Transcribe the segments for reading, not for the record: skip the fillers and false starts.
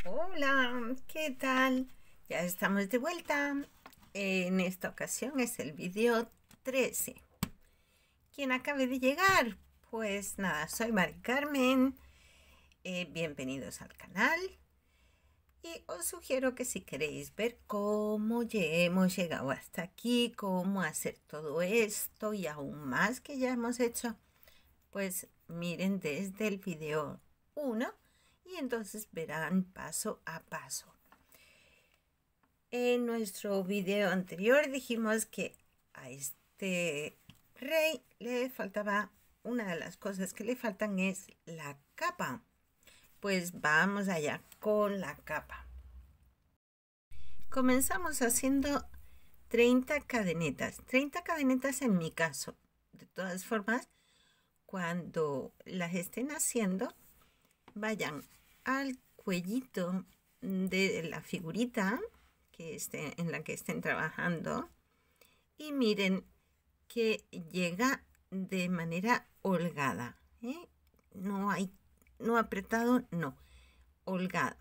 Hola, ¿qué tal? Ya estamos de vuelta. En esta ocasión es el video 13. ¿Quién acabe de llegar? Pues nada, soy Mari Carmen. Bienvenidos al canal. Y os sugiero que si queréis ver cómo hemos llegado hasta aquí, cómo hacer todo esto y aún más que ya hemos hecho, pues miren desde el video 1 y entonces verán paso a paso. En nuestro video anterior dijimos que a este rey le faltaba, una de las cosas que le faltan es la capa. Pues vamos allá con la capa. Comenzamos haciendo 30 cadenetas. 30 cadenetas en mi caso. De todas formas, cuando las estén haciendo, vayan al cuellito de la figurita en la que estén trabajando y miren que llega de manera holgada, no apretado, no, holgado.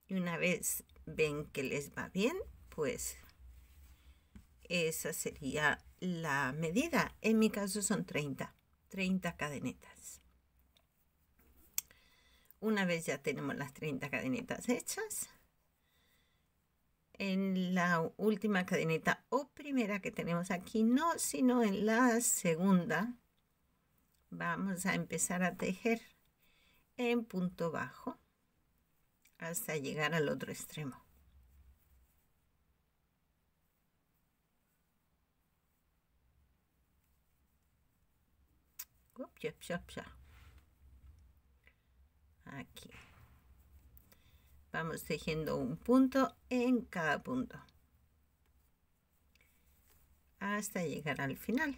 Y una vez ven que les va bien, pues esa sería la medida. En mi caso son 30 cadenetas. Una vez ya tenemos las 30 cadenetas hechas, en la última cadeneta o primera que tenemos aquí, no, sino en la segunda, vamos a empezar a tejer en punto bajo hasta llegar al otro extremo. Aquí vamos tejiendo un punto en cada punto hasta llegar al final.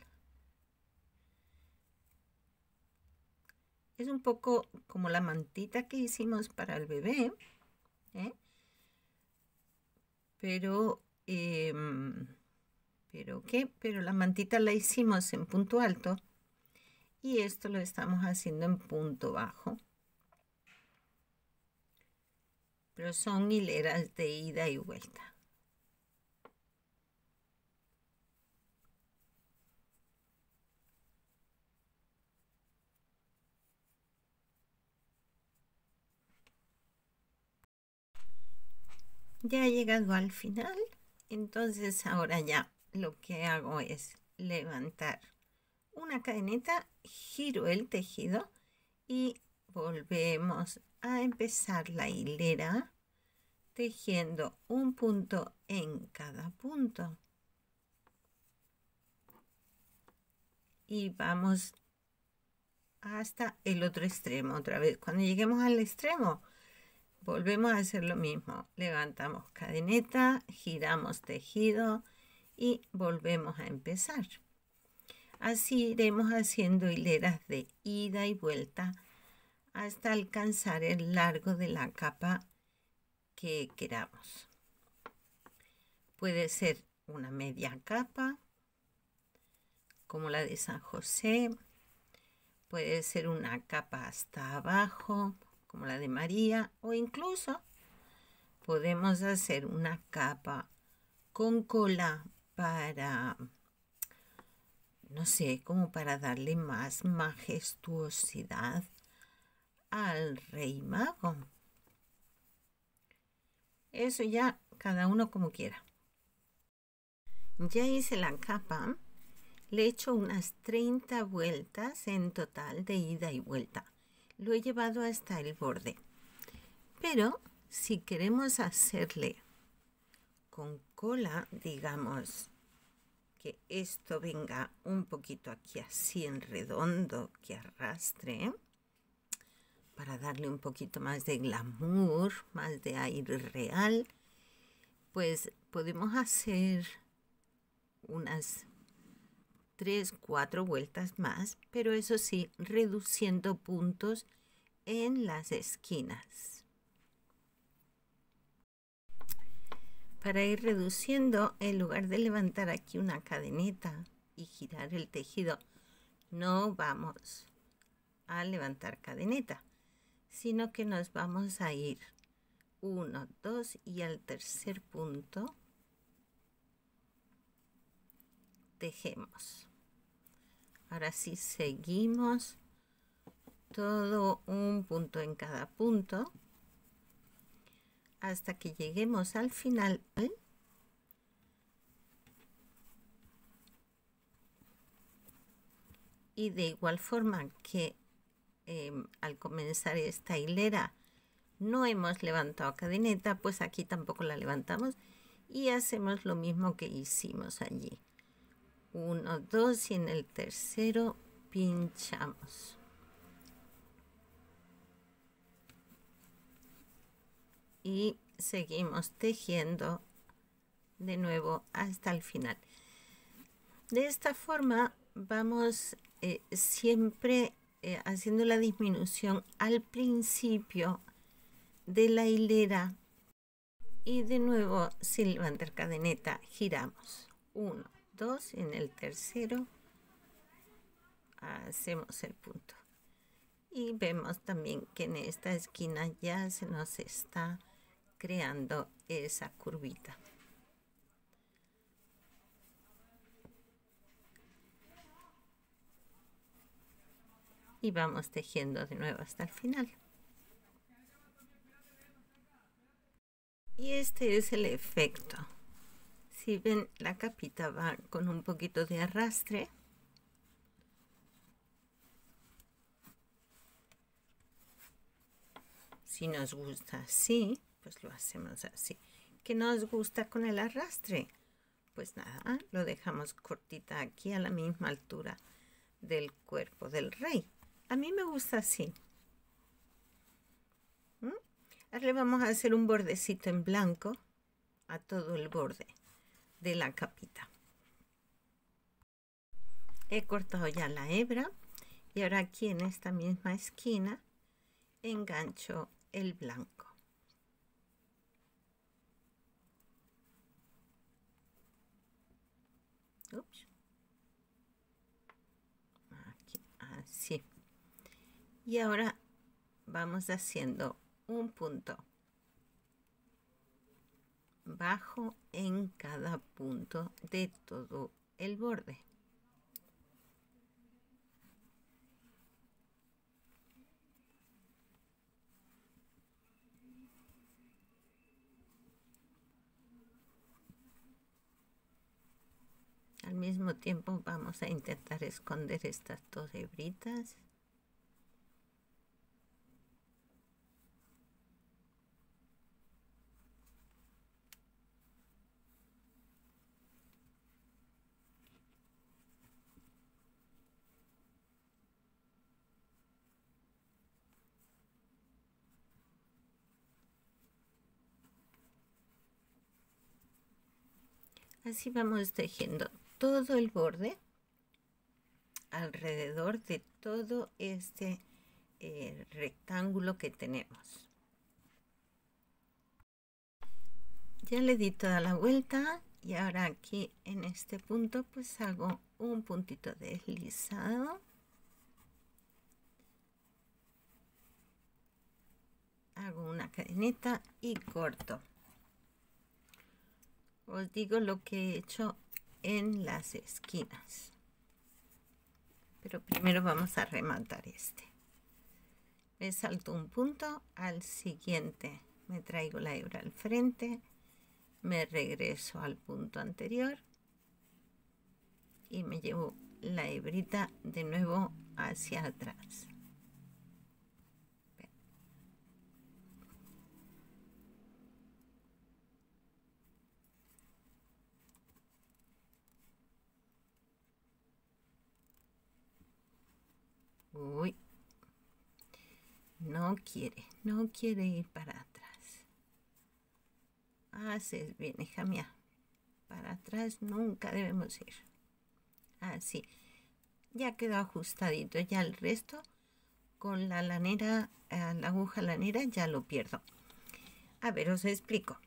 Es un poco como la mantita que hicimos para el bebé, pero la mantita la hicimos en punto alto y esto lo estamos haciendo en punto bajo. Pero son hileras de ida y vuelta. Ya he llegado al final, entonces ahora ya lo que hago es levantar una cadeneta, giro el tejido y volvemos a empezar la hilera tejiendo un punto en cada punto. Y vamos hasta el otro extremo otra vez. Cuando lleguemos al extremo, volvemos a hacer lo mismo. Levantamos cadeneta, giramos tejido y volvemos a empezar. Así iremos haciendo hileras de ida y vuelta hasta alcanzar el largo de la capa que queramos. Puede ser una media capa, como la de San José. Puede ser una capa hasta abajo, como la de María, o incluso podemos hacer una capa con cola para, no sé, como para darle más majestuosidad al Rey Mago. Eso ya cada uno como quiera. Ya hice la capa, le he hecho unas 30 vueltas en total de ida y vuelta. Lo he llevado hasta el borde. Pero si queremos hacerle con cola, digamos que esto venga un poquito aquí así en redondo, que arrastre, para darle un poquito más de glamour, más de aire real, pues podemos hacer unas 3-4 vueltas más, pero eso sí, reduciendo puntos en las esquinas. Para ir reduciendo, en lugar de levantar aquí una cadeneta y girar el tejido, no vamos a levantar cadeneta, sino que nos vamos a ir 1, 2 y al tercer punto tejemos. Ahora sí seguimos todo un punto en cada punto hasta que lleguemos al final. Y de igual forma que al comenzar esta hilera no hemos levantado cadeneta, pues aquí tampoco la levantamos y hacemos lo mismo que hicimos allí. 1, 2 y en el tercero pinchamos. Y seguimos tejiendo de nuevo hasta el final. De esta forma vamos siempre haciendo la disminución al principio de la hilera y de nuevo sin levantar cadeneta giramos. 1, 2 y en el tercero hacemos el punto. Y vemos también que en esta esquina ya se nos está creando esa curvita. Y vamos tejiendo de nuevo hasta el final. Y este es el efecto. Si ven, la capita va con un poquito de arrastre. Si nos gusta así, pues lo hacemos así. ¿Qué nos gusta con el arrastre? Pues nada, lo dejamos cortita aquí a la misma altura del cuerpo del rey. A mí me gusta así. Ahora le vamos a hacer un bordecito en blanco a todo el borde de la capita. He cortado ya la hebra y ahora aquí en esta misma esquina engancho el blanco. Ups. Aquí, así. Y ahora vamos haciendo un punto bajo en cada punto de todo el borde. Al mismo tiempo vamos a intentar esconder estas dos hebritas. Así vamos tejiendo todo el borde alrededor de todo este rectángulo que tenemos. Ya le di toda la vuelta y ahora aquí en este punto pues hago un puntito deslizado. Hago una cadeneta y corto. Os digo lo que he hecho en las esquinas. Pero primero vamos a rematar este. Me salto un punto, al siguiente me traigo la hebra al frente, me regreso al punto anterior y me llevo la hebrita de nuevo hacia atrás. Uy, no quiere ir para atrás. Haces bien, hija mía. Para atrás nunca debemos ir. Así. Ya quedó ajustadito. Ya el resto con la lanera, la aguja lanera ya lo pierdo. A ver, os explico.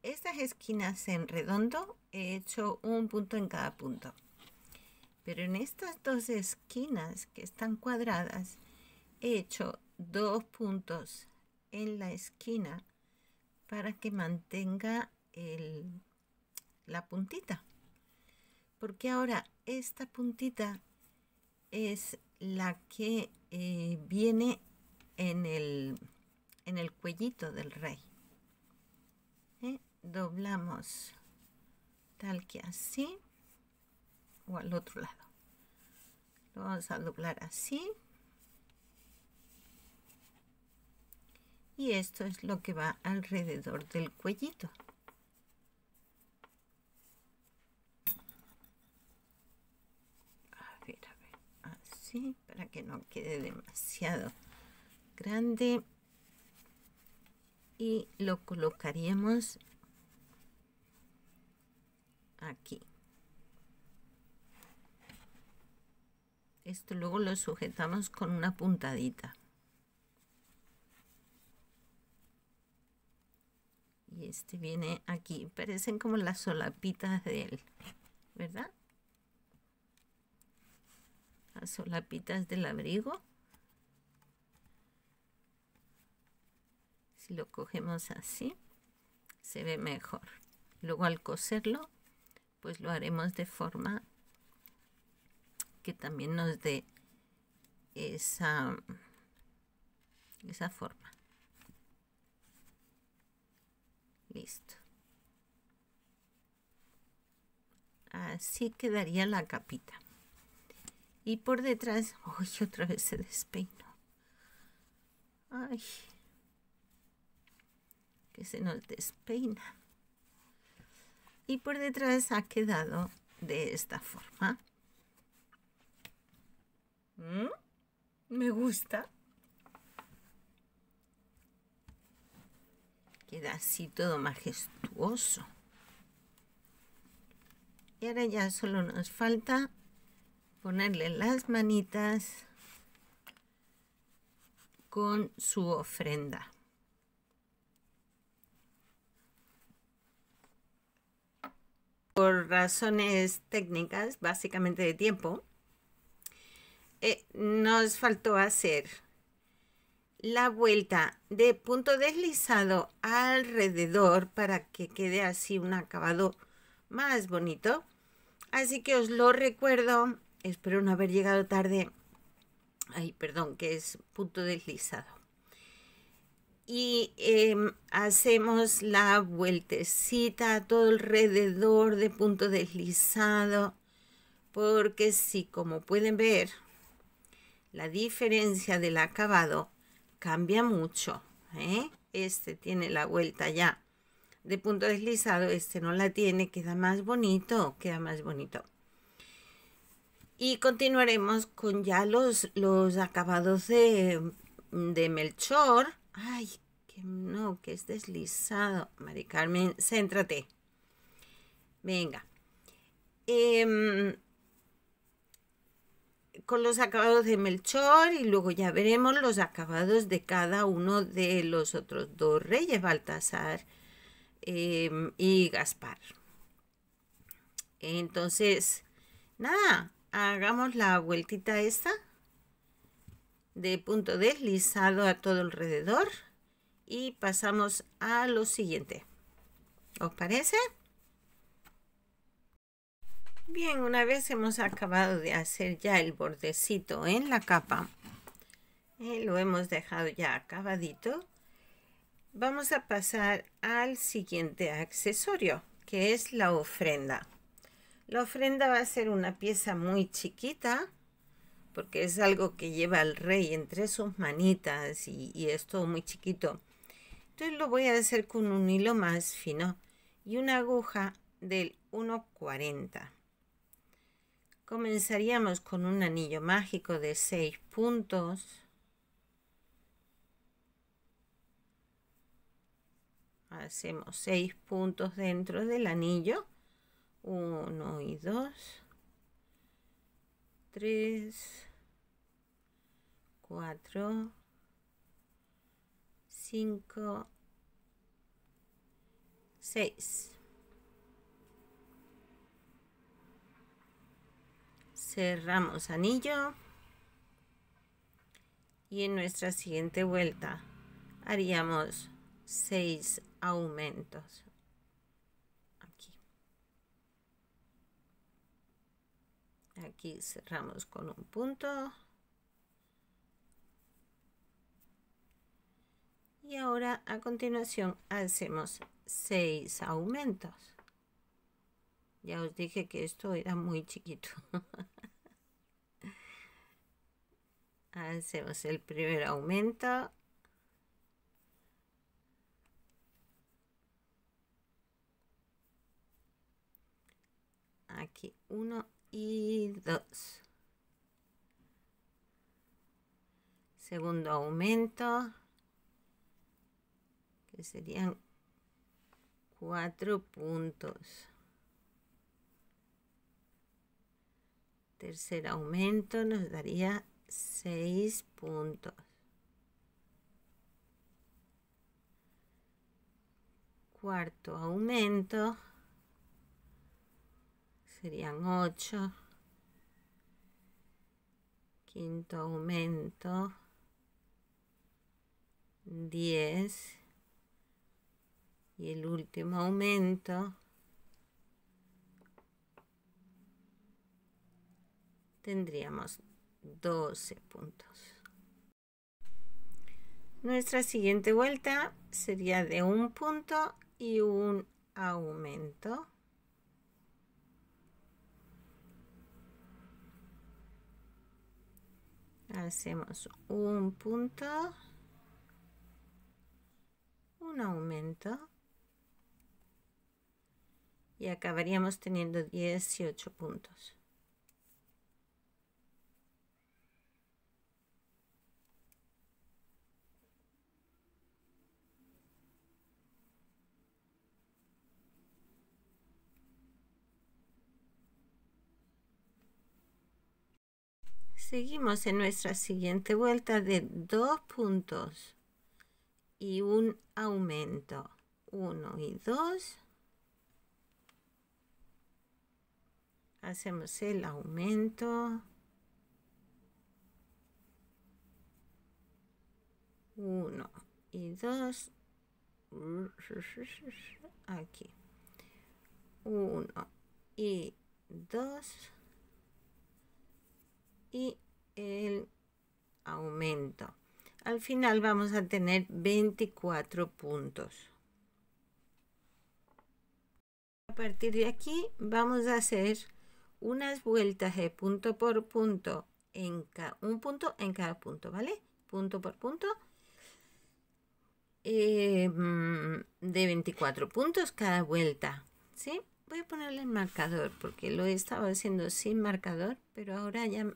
Estas esquinas en redondo he hecho un punto en cada punto. Pero en estas dos esquinas que están cuadradas he hecho 2 puntos en la esquina para que mantenga la puntita, porque ahora esta puntita es la que viene en el cuellito del rey. Doblamos tal que así, o al otro lado. Lo vamos a doblar así. Y esto es lo que va alrededor del cuellito. A ver, así, para que no quede demasiado grande. Y lo colocaríamos aquí. Esto luego lo sujetamos con una puntadita. Y este viene aquí. Parecen como las solapitas de él, ¿verdad? Las solapitas del abrigo. Si lo cogemos así, se ve mejor. Luego al coserlo, pues lo haremos de forma que también nos dé esa forma. Listo. Así quedaría la capita. Y por detrás, ¡ay! Otra vez se despeinó. ¡Ay! Que se nos despeina. Y por detrás ha quedado de esta forma. Me gusta. Queda así todo majestuoso. Y ahora ya solo nos falta ponerle las manitas con su ofrenda. Por razones técnicas, básicamente de tiempo, nos faltó hacer la vuelta de punto deslizado alrededor para que quede así un acabado más bonito. Así que os lo recuerdo, espero no haber llegado tarde. Ay, perdón, que es punto deslizado. Y hacemos la vueltecita todo alrededor de punto deslizado, porque sí, como pueden ver, la diferencia del acabado cambia mucho. Este tiene la vuelta ya de punto deslizado, este no la tiene, queda más bonito, Y continuaremos con ya los acabados de Melchor. Ay, que no, que es deslizado. Mari Carmen, céntrate. Venga. Con los acabados de Melchor y luego ya veremos los acabados de cada uno de los otros dos reyes, Baltasar y Gaspar. Entonces, nada, hagamos la vueltita esta de punto deslizado a todo alrededor y pasamos a lo siguiente. ¿Os parece? Bien, una vez hemos acabado de hacer ya el bordecito en la capa, lo hemos dejado ya acabadito, vamos a pasar al siguiente accesorio, que es la ofrenda. La ofrenda va a ser una pieza muy chiquita, porque es algo que lleva el rey entre sus manitas y es todo muy chiquito. Entonces lo voy a hacer con un hilo más fino y una aguja del 1,40. Comenzaríamos con un anillo mágico de 6 puntos. Hacemos 6 puntos dentro del anillo. 1 y 2. 3. 4. 5. 6. Cerramos anillo y en nuestra siguiente vuelta haríamos 6 aumentos. Aquí cerramos con un punto. Y ahora a continuación hacemos 6 aumentos. Ya os dije que esto era muy chiquito. Hacemos el primer aumento. Aquí 1 y 2. Segundo aumento, que serían 4 puntos. Tercer aumento nos daría 6 puntos. Cuarto aumento serían 8. Quinto aumento 10. Y el último aumento tendríamos 12 puntos. Nuestra siguiente vuelta sería de un punto y un aumento. Hacemos un punto, un aumento y acabaríamos teniendo 18 puntos. Seguimos en nuestra siguiente vuelta de 2 puntos y un aumento. 1 y 2. Hacemos el aumento. 1 y 2. Aquí. 1 y 2. Y el aumento. Al final vamos a tener 24 puntos. A partir de aquí vamos a hacer unas vueltas de punto por punto un punto en cada punto, ¿vale? Punto por punto. De 24 puntos cada vuelta, ¿sí? Voy a ponerle el marcador porque lo he estado haciendo sin marcador, pero ahora ya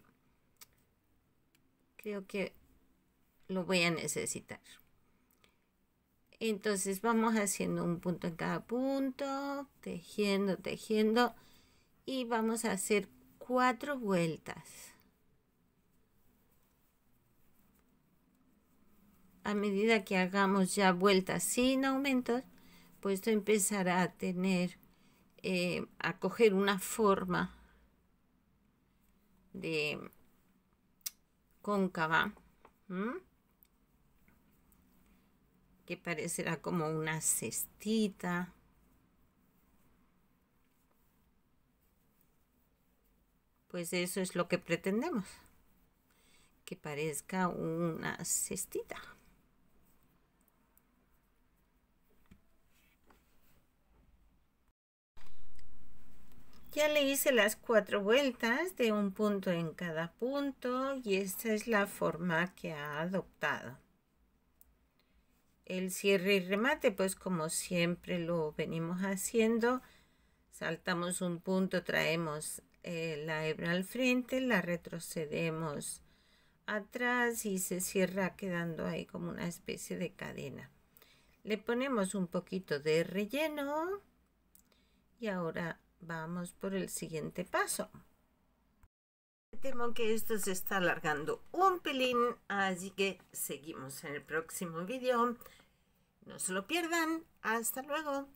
creo que lo voy a necesitar. Entonces vamos haciendo un punto en cada punto, tejiendo, tejiendo, y vamos a hacer 4 vueltas. A medida que hagamos ya vueltas sin aumentos, pues esto empezará a tener, a coger una forma de cóncava, que parecerá como una cestita. Pues eso es lo que pretendemos, que parezca una cestita. Ya le hice las 4 vueltas de un punto en cada punto y esta es la forma que ha adoptado. El cierre y remate, pues como siempre lo venimos haciendo, saltamos un punto, traemos la hebra al frente, la retrocedemos atrás y se cierra quedando ahí como una especie de cadena. Le ponemos un poquito de relleno y ahora vamos por el siguiente paso. Temo que esto se está alargando un pelín, así que seguimos en el próximo video. No se lo pierdan. Hasta luego.